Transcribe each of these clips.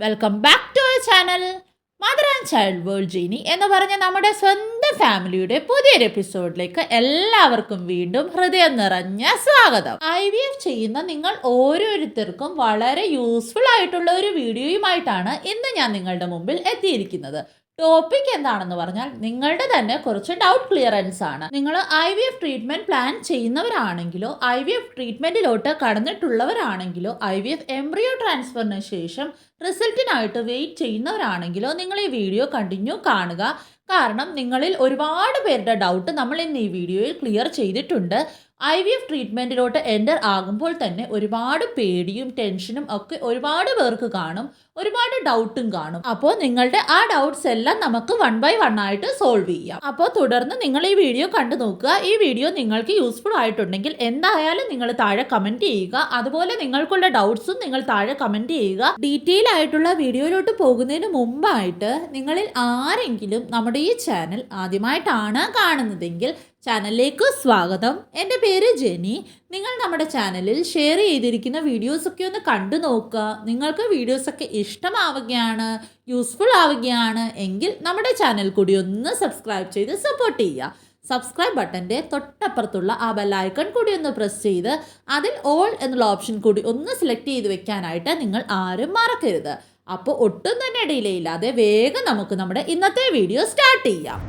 Welcome back to our channel mother and child world Jeeni എന്ന് പറഞ്ഞ നമ്മുടെ സ്വന്തം ഫാമിലിയുടെ പുതിയൊരു എപ്പിസോഡിലേക്ക് എല്ലാവർക്കും വീണ്ടും ഹൃദയം നിറഞ്ഞ സ്വാഗതം. IVF ചെയ്യുന്ന നിങ്ങൾ ഓരോരുത്തർക്കും വളരെ യൂസ്ഫുൾ ആയിട്ടുള്ള ഒരു വീഡിയോയുമായിട്ടാണ് ഇന്ന് ഞാൻ നിങ്ങളുടെ മുമ്പിൽ എത്തിയിരിക്കുന്നത്. ടോപ്പിക് എന്താണെന്ന് പറഞ്ഞാൽ നിങ്ങളുടെ തന്നെ കുറച്ച് ഡൗട്ട് ക്ലിയറൻസ് ആണ്. നിങ്ങൾ IVF ട്രീറ്റ്മെന്റ് പ്ലാൻ ചെയ്യുന്നവരാണെങ്കിലോ IVF ട്രീറ്റ്മെന്റിലോട്ട് കടന്നിട്ടുള്ളവരാണെങ്കിലോ IVF എംബ്രിയോ ട്രാൻസ്ഫറിന് ശേഷം റിസൾട്ടിനായിട്ട് വെയിറ്റ് ചെയ്യുന്നവരാണെങ്കിലോ നിങ്ങൾ ഈ വീഡിയോ കണ്ടിന്യൂ കാണുക. കാരണം നിങ്ങളിൽ ഒരുപാട് പേരുടെ ഡൗട്ട് നമ്മൾ ഇന്ന് ഈ വീഡിയോയിൽ ക്ലിയർ ചെയ്തിട്ടുണ്ട്. IVF ട്രീറ്റ്മെന്റിലോട്ട് എൻ്റർ ആകുമ്പോൾ തന്നെ ഒരുപാട് പേടിയും ടെൻഷനും ഒക്കെ ഒരുപാട് പേർക്ക് കാണും, ഒരുപാട് ഡൗട്ടും കാണും. അപ്പോൾ നിങ്ങളുടെ ആ ഡൗട്ട്സ് എല്ലാം നമുക്ക് 1 by 1 ആയിട്ട് സോൾവ് ചെയ്യാം. അപ്പോൾ തുടർന്ന് നിങ്ങൾ ഈ വീഡിയോ കണ്ടു നോക്കുക. ഈ വീഡിയോ നിങ്ങൾക്ക് യൂസ്ഫുൾ ആയിട്ടുണ്ടെങ്കിൽ എന്തായാലും നിങ്ങൾ താഴെ കമന്റ് ചെയ്യുക. അതുപോലെ നിങ്ങൾക്കുള്ള ഡൗട്ട്സും നിങ്ങൾ താഴെ കമന്റ് ചെയ്യുക. ഡീറ്റെയിൽ ആയിട്ടുള്ള വീഡിയോയിലോട്ട് പോകുന്നതിന് മുമ്പായിട്ട് നിങ്ങളിൽ ആരെങ്കിലും നമ്മുടെ ഈ ചാനൽ ആദ്യമായിട്ടാണ് കാണുന്നതെങ്കിൽ ചാനലിലേക്ക് സ്വാഗതം. എൻ്റെ പേര് ജെനി. നിങ്ങൾ നമ്മുടെ ചാനലിൽ ഷെയർ ചെയ്തിരിക്കുന്ന വീഡിയോസൊക്കെ ഒന്ന് കണ്ടു നോക്കുക. നിങ്ങൾക്ക് വീഡിയോസൊക്കെ ഇഷ്ടമാവുകയാണ്, യൂസ്ഫുൾ ആവുകയാണ് എങ്കിൽ നമ്മുടെ ചാനൽ കൂടി ഒന്ന് സബ്സ്ക്രൈബ് ചെയ്ത് സപ്പോർട്ട് ചെയ്യുക. സബ്സ്ക്രൈബ് ബട്ടൻ്റെ തൊട്ടപ്പുറത്തുള്ള ആ ബെല്ലൈക്കൺ കൂടി ഒന്ന് പ്രസ് ചെയ്ത് അതിൽ ഓൾ എന്നുള്ള ഓപ്ഷൻ കൂടി ഒന്ന് സെലക്ട് ചെയ്ത് വെക്കാനായിട്ട് നിങ്ങൾ ആരും മറക്കരുത്. അപ്പോൾ ഒട്ടും തന്നെ ഡിലേ ഇല്ലാതെ വേഗം നമുക്ക് നമ്മുടെ ഇന്നത്തെ വീഡിയോ സ്റ്റാർട്ട് ചെയ്യാം.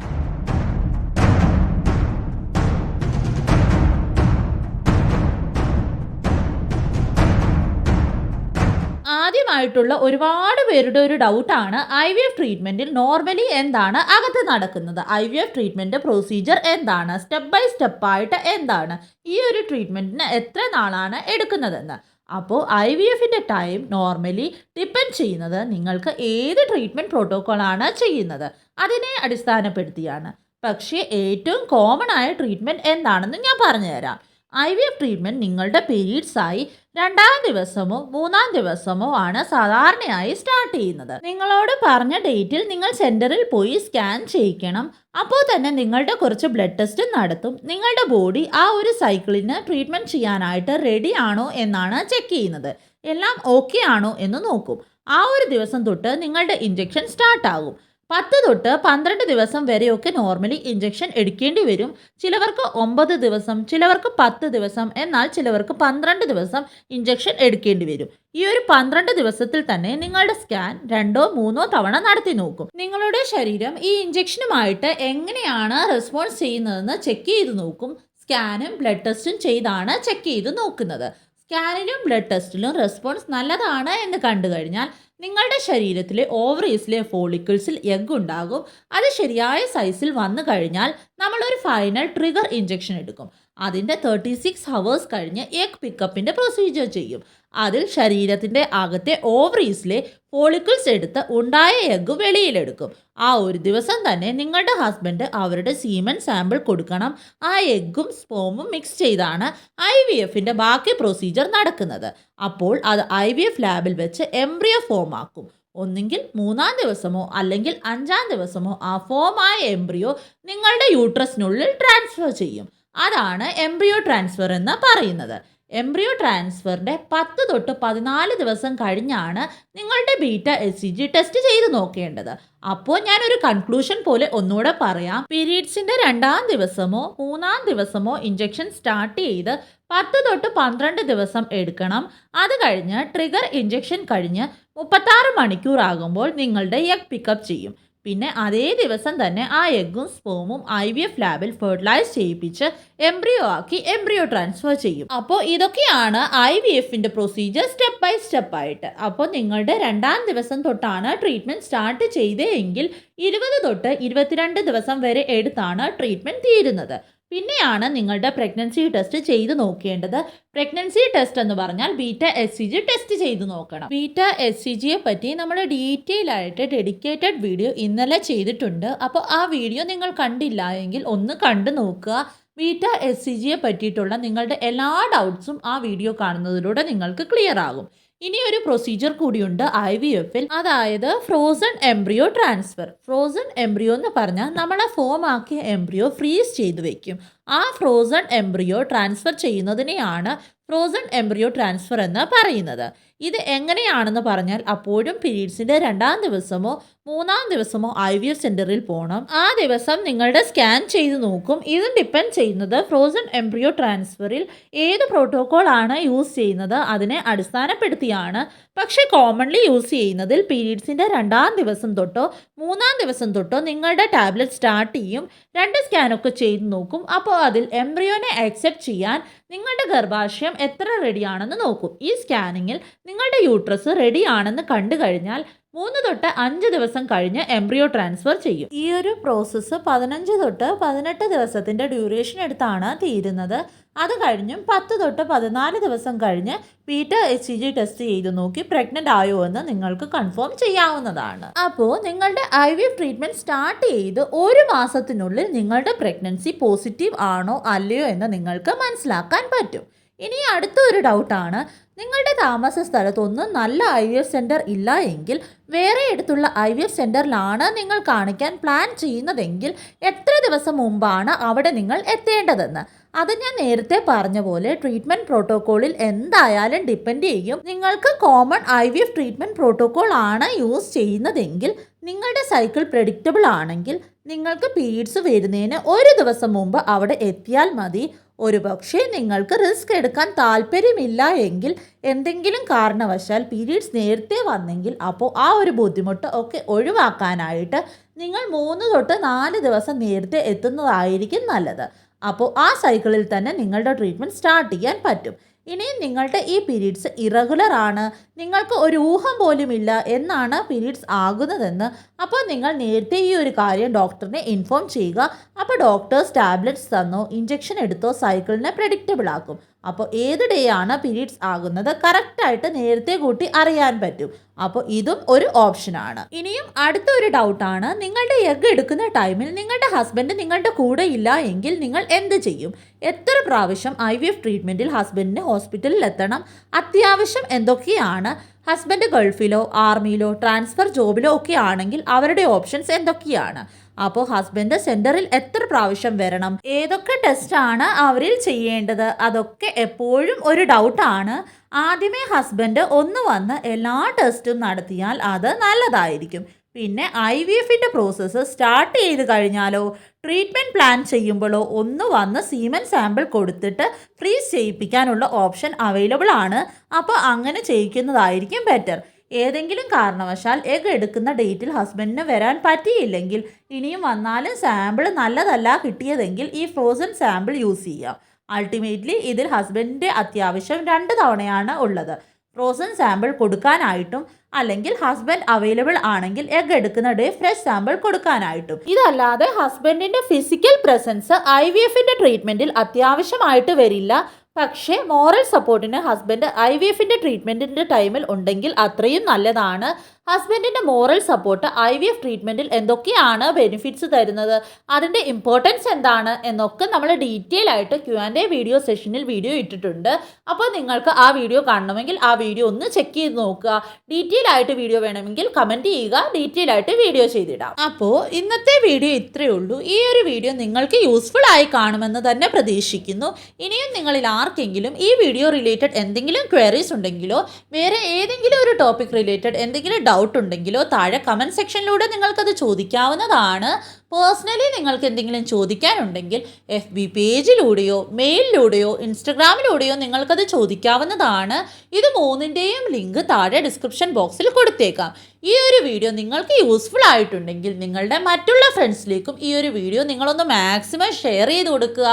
ആദ്യമായിട്ടുള്ള ഒരുപാട് പേരുടെ ഒരു ഡൗട്ടാണ് IVF ട്രീറ്റ്മെൻറ്റിൽ നോർമലി എന്താണ് അകത്ത് നടക്കുന്നത്, IVF ട്രീറ്റ്മെൻറ്റ് പ്രൊസീജിയർ എന്താണ്, സ്റ്റെപ്പ് ബൈ സ്റ്റെപ്പായിട്ട് എന്താണ്, ഈ ഒരു ട്രീറ്റ്മെൻറ്റിന് എത്ര നാളാണ് എടുക്കുന്നതെന്ന്. അപ്പോൾ IVFൻ്റെ ടൈം നോർമലി ഡിപ്പെൻഡ് ചെയ്യുന്നത് നിങ്ങൾക്ക് ഏത് ട്രീറ്റ്മെൻറ്റ് പ്രോട്ടോക്കോളാണ് ചെയ്യുന്നത് അതിനെ അടിസ്ഥാനപ്പെടുത്തിയാണ്. പക്ഷേ ഏറ്റവും കോമൺ ആയ ട്രീറ്റ്മെൻറ്റ് എന്താണെന്ന് ഞാൻ പറഞ്ഞുതരാം. IVF ട്രീറ്റ്മെൻറ്റ് നിങ്ങളുടെ പീരീഡ്സായി 2-ാം ദിവസമോ 3-ാം ദിവസമോ ആണ് സാധാരണയായി സ്റ്റാർട്ട് ചെയ്യുന്നത്. നിങ്ങളോട് പറഞ്ഞ ഡേറ്റിൽ നിങ്ങൾ സെൻറ്ററിൽ പോയി സ്കാൻ ചെയ്യിക്കണം. അപ്പോൾ തന്നെ നിങ്ങളുടെ കുറച്ച് ബ്ലഡ് ടെസ്റ്റ് നടത്തും. നിങ്ങളുടെ ബോഡി ആ ഒരു സൈക്കിളിന് ട്രീറ്റ്മെൻറ്റ് ചെയ്യാനായിട്ട് റെഡി ആണോ എന്നാണ് ചെക്ക് ചെയ്യുന്നത്. എല്ലാം ഓക്കെ ആണോ എന്ന് നോക്കും. ആ ഒരു ദിവസം തൊട്ട് നിങ്ങളുടെ ഇഞ്ചക്ഷൻ സ്റ്റാർട്ടാകും. 10 തൊട്ട് 12 ദിവസം വരെയൊക്കെ നോർമലി ഇഞ്ചക്ഷൻ എടുക്കേണ്ടി വരും. ചിലവർക്ക് 9 ദിവസം, ചിലവർക്ക് 10 ദിവസം, എന്നാൽ ചിലവർക്ക് 12 ദിവസം ഇഞ്ചക്ഷൻ എടുക്കേണ്ടി വരും. ഈ ഒരു 12 ദിവസത്തിൽ തന്നെ നിങ്ങളുടെ സ്കാൻ 2-ഓ 3-ഓ തവണ നടത്തി നോക്കും. നിങ്ങളുടെ ശരീരം ഈ ഇഞ്ചക്ഷനുമായിട്ട് എങ്ങനെയാണ് റെസ്പോൺസ് ചെയ്യുന്നതെന്ന് ചെക്ക് ചെയ്ത് നോക്കും. സ്കാനും ബ്ലഡ് ടെസ്റ്റും ചെയ്താണ് ചെക്ക് ചെയ്ത് നോക്കുന്നത്. സ്കാനിലും ബ്ലഡ് ടെസ്റ്റിലും റെസ്പോൺസ് നല്ലതാണ് എന്ന് കണ്ടു കഴിഞ്ഞാൽ നിങ്ങളുടെ ശരീരത്തിലെ ഓവറീസിലെ ഫോളിക്കിൾസിൽ എഗ് ഉണ്ടാകും. അത് ശരിയായ സൈസിൽ വന്നു കഴിഞ്ഞാൽ നമ്മളൊരു ഫൈനൽ ട്രിഗർ ഇഞ്ചക്ഷൻ എടുക്കും. അതിൻ്റെ 36 hours കഴിഞ്ഞ് എഗ് പിക്കപ്പിൻ്റെ പ്രൊസീജിയർ ചെയ്യും. അതിൽ ശരീരത്തിൻ്റെ അകത്തെ ഓവറീസിലെ ഫോളിക്കിൾസ് എടുത്ത് ഉണ്ടായ എഗ്ഗ് വെളിയിലെടുക്കും. ആ ഒരു ദിവസം തന്നെ നിങ്ങളുടെ ഹസ്ബൻഡ് അവരുടെ സീമൻ സാമ്പിൾ കൊടുക്കണം. ആ എഗ്ഗും സ്പോമും മിക്സ് ചെയ്താണ് IVFൻ്റെ ബാക്കി പ്രൊസീജിയർ നടക്കുന്നത്. അപ്പോൾ അത് IVF ലാബിൽ വെച്ച് എംബ്രിയോ ഫോം ആക്കും. ഒന്നുകിൽ 3-ാം ദിവസമോ അല്ലെങ്കിൽ 5-ാം ദിവസമോ ആ ഫോമായ എംബ്രിയോ നിങ്ങളുടെ യൂട്രസിനുള്ളിൽ ട്രാൻസ്ഫർ ചെയ്യും. അതാണ് എംബ്രിയോ ട്രാൻസ്ഫർ എന്ന് പറയുന്നത്. എംബ്രിയോ ട്രാൻസ്ഫറിൻ്റെ 10 തൊട്ട് 14 ദിവസം കഴിഞ്ഞാണ് നിങ്ങളുടെ ബീറ്റ HCG ടെസ്റ്റ് ചെയ്ത് നോക്കേണ്ടത്. അപ്പോൾ ഞാനൊരു കൺക്ലൂഷൻ പോലെ ഒന്നുകൂടെ പറയാം. പീരീഡ്സിൻ്റെ 2-ാം ദിവസമോ 3-ാം ദിവസമോ ഇഞ്ചക്ഷൻ സ്റ്റാർട്ട് ചെയ്ത് 10 തൊട്ട് 12 ദിവസം എടുക്കണം. അത് കഴിഞ്ഞ് ട്രിഗർ ഇഞ്ചക്ഷൻ കഴിഞ്ഞ് 36 മണിക്കൂർ ആകുമ്പോൾ നിങ്ങളുടെ എഗ് പിക്കപ്പ് ചെയ്യും. പിന്നെ അതേ ദിവസം തന്നെ ആ എഗ്ഗും സ്പോമും IVF ലാബിൽ ഫെർട്ടിലൈസ് ചെയ്യിപ്പിച്ച് എംബ്രിയോ ആക്കി എംബ്രിയോ ട്രാൻസ്ഫർ ചെയ്യും. അപ്പോൾ ഇതൊക്കെയാണ് IVFൻ്റെ പ്രൊസീജിയർ സ്റ്റെപ്പ് ബൈ സ്റ്റെപ്പ് ആയിട്ട്. അപ്പോൾ നിങ്ങളുടെ 2-ാം ദിവസം തൊട്ടാണ് ട്രീറ്റ്മെൻറ്റ് സ്റ്റാർട്ട് ചെയ്തതെങ്കിൽ 20 തൊട്ട് 22 ദിവസം വരെ എടുത്താണ് ട്രീറ്റ്മെൻറ്റ് തീരുന്നത്. പിന്നെയാണ് നിങ്ങളുടെ പ്രഗ്നൻസി ടെസ്റ്റ് ചെയ്ത് നോക്കേണ്ടത്. പ്രഗ്നൻസി ടെസ്റ്റ് എന്ന് പറഞ്ഞാൽ ബീറ്റ HCG ടെസ്റ്റ് ചെയ്ത് നോക്കണം. ബീറ്റ HCGയെ പറ്റി നമ്മൾ ഡീറ്റെയിൽ ആയിട്ട് ഡെഡിക്കേറ്റഡ് വീഡിയോ ഇന്നലെ ചെയ്തിട്ടുണ്ട്. അപ്പോൾ ആ വീഡിയോ നിങ്ങൾ കണ്ടില്ല എങ്കിൽ ഒന്ന് കണ്ടു നോക്കുക. ബീറ്റ HCGയെ പറ്റിയിട്ടുള്ള നിങ്ങളുടെ എല്ലാ ഡൗട്ട്സും ആ വീഡിയോ കാണുന്നതിലൂടെ നിങ്ങൾക്ക് ക്ലിയർ ആകും. ഇനി ഒരു പ്രൊസീജിയർ കൂടിയുണ്ട് IVFൽ, അതായത് frozen embryo transfer. Frozen embryo എന്ന് പറഞ്ഞാൽ നമ്മൾ ഫോം ആക്കിയ എംബ്രിയോ ഫ്രീസ് ചെയ്ത് വെക്കും. ആ ഫ്രോസൺ എംബ്രിയോ ട്രാൻസ്ഫർ ചെയ്യുന്നതിനെയാണ് ഫ്രോസൺ എംബ്രിയോ ട്രാൻസ്ഫർ എന്ന് പറയുന്നത്. ഇത് എങ്ങനെയാണെന്ന് പറഞ്ഞാൽ അപ്പോഴും പീരീഡ്സിൻ്റെ 2-ാം ദിവസമോ 3-ാം ദിവസമോ IVF സെൻറ്ററിൽ പോകണം. ആ ദിവസം നിങ്ങളുടെ സ്കാൻ ചെയ്ത് നോക്കും. ഇത് ഡിപ്പെൻഡ് ചെയ്യുന്നത് ഫ്രോസൺ എംബ്രിയോ ട്രാൻസ്ഫറിൽ ഏത് പ്രോട്ടോകോൾ ആണ് യൂസ് ചെയ്യുന്നത് അതിനെ അടിസ്ഥാനപ്പെടുത്തിയാണ്. പക്ഷേ കോമൺലി യൂസ് ചെയ്യുന്നതിൽ പീരീഡ്സിൻ്റെ 2-ാം ദിവസം തൊട്ടോ 3-ാം ദിവസം തൊട്ടോ നിങ്ങളുടെ ടാബ്ലറ്റ് സ്റ്റാർട്ട് ചെയ്യും. 2 സ്കാനൊക്കെ ചെയ്ത് നോക്കും. അപ്പോൾ അതിൽ എംബ്രിയോനെ അക്സെപ്റ്റ് ചെയ്യാൻ നിങ്ങളുടെ ഗർഭാശയം എത്ര റെഡിയാണെന്ന് നോക്കും. ഈ സ്കാനിങ്ങിൽ നിങ്ങളുടെ യൂട്രസ് റെഡിയാണെന്ന് കണ്ടു കഴിഞ്ഞാൽ 3 തൊട്ട് 5 ദിവസം കഴിഞ്ഞ് എംബ്രിയോ ട്രാൻസ്ഫർ ചെയ്യും. ഈ ഒരു പ്രോസസ്സ് 15 തൊട്ട് 18 ദിവസത്തിൻ്റെ ഡ്യൂറേഷൻ എടുത്താണ് തീരുന്നത്. അത് കഴിഞ്ഞും 10 തൊട്ട് 14 ദിവസം കഴിഞ്ഞ് ബീറ്റ HCG ടെസ്റ്റ് ചെയ്ത് നോക്കി പ്രഗ്നൻ്റ് ആയോ എന്ന് നിങ്ങൾക്ക് കൺഫേം ചെയ്യാവുന്നതാണ്. അപ്പോൾ നിങ്ങളുടെ IVF ട്രീറ്റ്മെൻറ്റ് സ്റ്റാർട്ട് ചെയ്ത് 1 മാസത്തിനുള്ളിൽ നിങ്ങളുടെ പ്രഗ്നൻസി പോസിറ്റീവ് ആണോ അല്ലയോ എന്ന് നിങ്ങൾക്ക് മനസ്സിലാക്കാൻ പറ്റും. ഇനി അടുത്ത ഒരു ഡൗട്ടാണ്, നിങ്ങളുടെ താമസ സ്ഥലത്തൊന്നും നല്ല IVF സെൻറ്റർ ഇല്ല എങ്കിൽ വേറെ അടുത്തുള്ള IVF സെൻറ്ററിലാണ് നിങ്ങൾ കാണിക്കാൻ പ്ലാൻ ചെയ്യുന്നതെങ്കിൽ എത്ര ദിവസം മുമ്പാണ് അവിടെ നിങ്ങൾ എത്തേണ്ടതെന്ന്. അത് ഞാൻ നേരത്തെ പറഞ്ഞ പോലെ ട്രീറ്റ്മെൻറ്റ് പ്രോട്ടോക്കോളിൽ എന്തായാലും ഡിപ്പെൻഡ് ചെയ്യും. നിങ്ങൾക്ക് കോമൺ IVF ട്രീറ്റ്മെൻറ്റ് പ്രോട്ടോക്കോൾ ആണ് യൂസ് ചെയ്യുന്നതെങ്കിൽ നിങ്ങളുടെ സൈക്കിൾ പ്രെഡിക്റ്റബിൾ ആണെങ്കിൽ നിങ്ങൾക്ക് പീരീഡ്സ് വരുന്നതിന് 1 ദിവസം മുമ്പ് അവിടെ എത്തിയാൽ മതി. ഒരുപക്ഷെ നിങ്ങൾക്ക് റിസ്ക് എടുക്കാൻ താല്പര്യമില്ല എങ്കിൽ എന്തെങ്കിലും കാരണവശാൽ പീരീഡ്സ് നേരത്തെ വന്നെങ്കിൽ അപ്പോൾ ആ ഒരു ബുദ്ധിമുട്ട് ഒക്കെ ഒഴിവാക്കാനായിട്ട് നിങ്ങൾ 3 തൊട്ട് 4 ദിവസം നേരത്തെ എത്തുന്നതായിരിക്കും നല്ലത്. അപ്പോൾ ആ സൈക്കിളിൽ തന്നെ നിങ്ങളുടെ ട്രീറ്റ്മെൻറ്റ് സ്റ്റാർട്ട് ചെയ്യാൻ പറ്റും. ഇനിയും നിങ്ങളുടെ ഈ പീരീഡ്സ് ഇറഗുലർ ആണ്, നിങ്ങൾക്ക് ഒരു ഊഹം പോലുമില്ല എന്നാണ് പീരീഡ്സ് ആകുന്നതെന്ന്, അപ്പോൾ നിങ്ങൾ നേരത്തെ ഈ ഒരു കാര്യം ഡോക്ടറിനെ ഇൻഫോം ചെയ്യുക. അപ്പോൾ ഡോക്ടേഴ്സ് ടാബ്ലറ്റ്സ് തന്നോ ഇഞ്ചെക്ഷൻ എടുത്തോ സൈക്കിളിനെ പ്രെഡിക്റ്റബിൾ ആക്കും. അപ്പോൾ ഏത് ഡേ ആണ് പീരീഡ്സ് ആകുന്നത് കറക്റ്റായിട്ട് നേരത്തെ കൂട്ടി അറിയാൻ പറ്റും. അപ്പോൾ ഇതും ഒരു ഓപ്ഷനാണ്. ഇനിയും അടുത്തൊരു ഡൗട്ടാണ്, നിങ്ങളുടെ എഗ് എടുക്കുന്ന ടൈമിൽ നിങ്ങളുടെ ഹസ്ബൻഡ് നിങ്ങളുടെ കൂടെ ഇല്ല എങ്കിൽ നിങ്ങൾ എന്ത് ചെയ്യും? എത്ര പ്രാവശ്യം IVF ട്രീറ്റ്മെൻറ്റിൽ ഹസ്ബൻഡിന് ഹോസ്പിറ്റലിൽ എത്തണം? അത്യാവശ്യം എന്തൊക്കെയാണ്? ഹസ്ബൻഡ് ഗൾഫിലോ ആർമിയിലോ ട്രാൻസ്ഫർ ജോബിലോ ഒക്കെ ആണെങ്കിൽ അവരുടെ ഓപ്ഷൻസ് എന്തൊക്കെയാണ്? അപ്പോൾ ഹസ്ബൻഡ് സെൻറ്ററിൽ എത്ര പ്രാവശ്യം വരണം? ഏതൊക്കെ ടെസ്റ്റാണ് അവരിൽ ചെയ്യേണ്ടത്? അതൊക്കെ എപ്പോഴും ഒരു ഡൗട്ടാണ്. ആദ്യമേ ഹസ്ബൻഡ് ഒന്ന് വന്ന് എല്ലാ ടെസ്റ്റും നടത്തിയാൽ അത് നല്ലതായിരിക്കും. പിന്നെ IVFൻ്റെ പ്രോസസ്സ് സ്റ്റാർട്ട് ചെയ്ത് കഴിഞ്ഞാലോ ട്രീറ്റ്മെൻറ്റ് പ്ലാൻ ചെയ്യുമ്പോഴോ ഒന്ന് വന്ന് സീമൻ സാമ്പിൾ കൊടുത്തിട്ട് ഫ്രീസ് ചെയ്യിപ്പിക്കാനുള്ള ഓപ്ഷൻ അവൈലബിൾ ആണ്. അപ്പോൾ അങ്ങനെ ചെയ്യിക്കുന്നതായിരിക്കും ബെറ്റർ. ഏതെങ്കിലും കാരണവശാൽ എഗ് എടുക്കുന്ന ഡേറ്റിൽ ഹസ്ബൻഡിന് വരാൻ പറ്റിയില്ലെങ്കിൽ ഇനിയും വന്നാലും സാമ്പിൾ നല്ലതല്ല കിട്ടിയതെങ്കിൽ ഈ ഫ്രോസൺ സാമ്പിൾ യൂസ് ചെയ്യാം. അൾട്ടിമേറ്റ്ലി ഇതിൽ ഹസ്ബൻഡിൻ്റെ അത്യാവശ്യം 2 തവണയാണ് ഉള്ളത്. ഫ്രോസൺ സാമ്പിൾ കൊടുക്കാനായിട്ടും അല്ലെങ്കിൽ ഹസ്ബൻഡ് അവൈലബിൾ ആണെങ്കിൽ എഗ് എടുക്കുന്ന ഡേ ഫ്രഷ് സാമ്പിൾ കൊടുക്കാനായിട്ടും. ഇതല്ലാതെ ഹസ്ബൻഡിൻ്റെ ഫിസിക്കൽ പ്രസൻസ് IVFൻ്റെ ട്രീറ്റ്മെൻറ്റിൽ അത്യാവശ്യമായിട്ട് വരില്ല. പക്ഷേ മോറൽ സപ്പോർട്ടിന് ഹസ്ബൻഡ് IVFൻ്റെ ട്രീറ്റ്മെൻറ്റിൻ്റെ ടൈമിൽ ഉണ്ടെങ്കിൽ അത്രയും നല്ലതാണ്. ഹസ്ബൻഡിൻ്റെ മോറൽ സപ്പോർട്ട് IVF ട്രീറ്റ്മെൻറ്റിൽ എന്തൊക്കെയാണ് ബെനിഫിറ്റ്സ് തരുന്നത്, അതിൻ്റെ ഇമ്പോർട്ടൻസ് എന്താണ് എന്നൊക്കെ നമ്മൾ ഡീറ്റെയിൽ ആയിട്ട് Q&A വീഡിയോ സെഷനിൽ വീഡിയോ ഇട്ടിട്ടുണ്ട്. അപ്പോൾ നിങ്ങൾക്ക് ആ വീഡിയോ കാണണമെങ്കിൽ ആ വീഡിയോ ഒന്ന് ചെക്ക് ചെയ്ത് നോക്കുക. ഡീറ്റെയിൽ ആയിട്ട് വീഡിയോ വേണമെങ്കിൽ കമൻറ്റ് ചെയ്യുക, ഡീറ്റെയിൽ ആയിട്ട് വീഡിയോ ചെയ്തിടാം. അപ്പോൾ ഇന്നത്തെ വീഡിയോ ഇത്രയേ ഉള്ളൂ. ഈ ഒരു വീഡിയോ നിങ്ങൾക്ക് യൂസ്ഫുൾ ആയി കാണുമെന്ന് തന്നെ പ്രതീക്ഷിക്കുന്നു. ഇനിയും നിങ്ങളിൽ ആർക്കെങ്കിലും ഈ വീഡിയോ റിലേറ്റഡ് എന്തെങ്കിലും ക്വയറീസ് ഉണ്ടെങ്കിലോ വേറെ ഏതെങ്കിലും ഒരു ടോപ്പിക് റിലേറ്റഡ് എന്തെങ്കിലും ഡൗട്ട് ഉണ്ടെങ്കിലോ താഴെ കമൻറ്റ് സെക്ഷനിലൂടെ നിങ്ങൾക്കത് ചോദിക്കാവുന്നതാണ്. പേഴ്സണലി നിങ്ങൾക്ക് എന്തെങ്കിലും ചോദിക്കാനുണ്ടെങ്കിൽ FB പേജിലൂടെയോ മെയിലിലൂടെയോ ഇൻസ്റ്റഗ്രാമിലൂടെയോ നിങ്ങൾക്കത് ചോദിക്കാവുന്നതാണ്. ഇത് 3ൻ്റെയും ലിങ്ക് താഴെ ഡിസ്ക്രിപ്ഷൻ ബോക്സിൽ കൊടുത്തേക്കാം. ഈ ഒരു വീഡിയോ നിങ്ങൾക്ക് യൂസ്ഫുൾ ആയിട്ടുണ്ടെങ്കിൽ നിങ്ങളുടെ മറ്റുള്ള ഫ്രണ്ട്സിലേക്കും ഈ ഒരു വീഡിയോ നിങ്ങളൊന്ന് മാക്സിമം ഷെയർ ചെയ്ത് കൊടുക്കുക.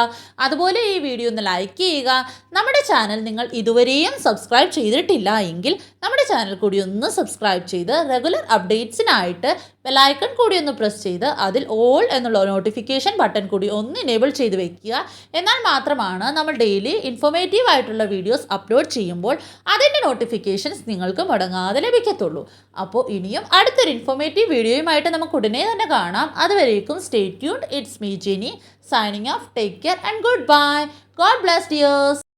അതുപോലെ ഈ വീഡിയോ ഒന്ന് ലൈക്ക് ചെയ്യുക. നമ്മുടെ ചാനൽ നിങ്ങൾ ഇതുവരെയും സബ്സ്ക്രൈബ് ചെയ്തിട്ടില്ല എങ്കിൽ നമ്മുടെ ചാനൽ കൂടി ഒന്ന് സബ്സ്ക്രൈബ് ചെയ്ത് റെഗുലർ അപ്ഡേറ്റ്സിനായിട്ട് ബെല്ലൈക്കൺ കൂടി ഒന്ന് പ്രസ് ചെയ്ത് അതിൽ ഓൾ എന്നുള്ള നോട്ടിഫിക്കേഷൻ ബട്ടൺ കൂടി ഒന്ന് എനേബിൾ ചെയ്ത് വെക്കുക. എന്നാൽ മാത്രമാണ് നമ്മൾ ഡെയിലി ഇൻഫോർമേറ്റീവ് ആയിട്ടുള്ള വീഡിയോസ് അപ്ലോഡ് ചെയ്യുമ്പോൾ അതിൻ്റെ നോട്ടിഫിക്കേഷൻസ് നിങ്ങൾക്ക് മുടങ്ങാതെ ലഭിക്കത്തുള്ളൂ. അപ്പോൾ ഇനിയും അടുത്തൊരു ഇൻഫോർമേറ്റീവ് വീഡിയോയുമായിട്ട് നമുക്ക് ഉടനെ തന്നെ കാണാം. അതുവരേക്കും stay tuned. It's me Jeni signing off. Take care and good bye. God bless dears.